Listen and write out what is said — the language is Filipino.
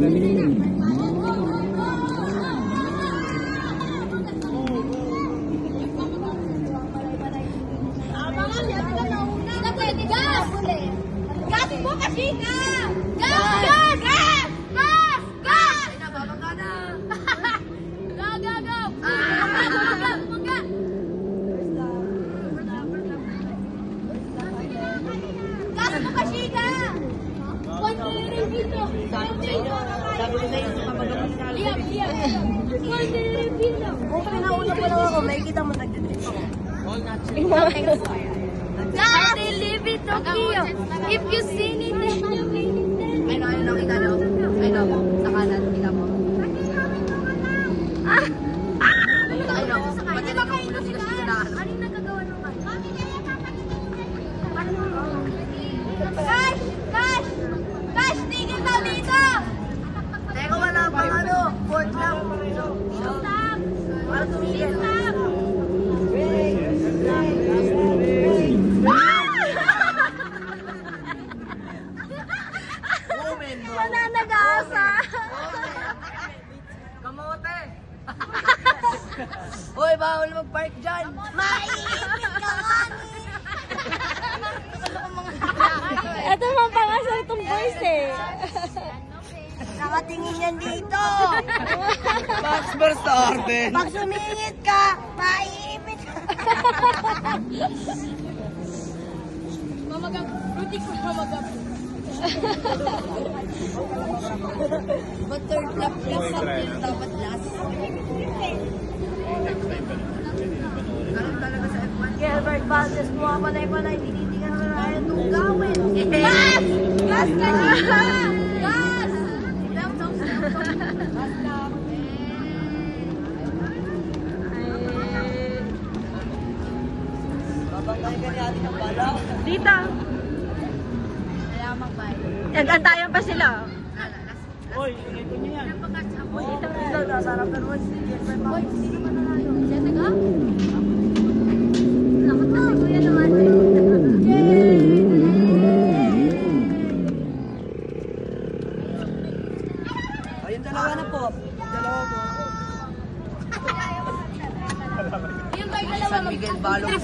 Gas mo kasi ka! Gas! Gas! Gas! Gas! Gas! Ay, nababangga na! Go, go, go! Bangga! Gas mo kasi ka! Konti rin dito! Sabi ko sa'yo, kapag-kapag sa Liam! Konti rin dito! kung pinauna pa lang ako, may kita mo nagdidrip ako. All natural. God, they live it, Tokyo. If you seen it, then you made it. Ay, no, kita no? Ay, no, sa kanan, kita mo. Ay, no, pati ba kayo ito sila? Anong nagagawa ng Cash! Cash! Cash! Tigil daw dito! Teka, wala pang ano, fourth lang. Stop! Para tumigil. Stop! Woman, bro. Wala nag-aasa! Kamote. Hoy, bawal mag-park dyan. Maiipit ka nga Ito mga pangasal itong boys eh. Nakatingin yan dito. Max Verstappen. Pag sumingit ka, maiipit ka. Mamagap. Rudy ko mamagap. But third lap lang dapat last. Ganun talaga sa F1. Gilbert Valdez, bumapanay-panay, tinitingnan mo na rin itong gawin. Gas! Gas ka dito! Gas! Babangay ka ni ate ng bala. Dito. Malamang ba? Nag-antayan pa sila. Hoy, ito niya yan. Napaka-chapoy. Nasa harap na naman si Gilbert Boy, Valdez. sino man nanalo? Jessica? Nakot na si Kuya naman. Ayun, dalawa na po. Dalawa po. Yung ba yung dalawa San Miguel Balong.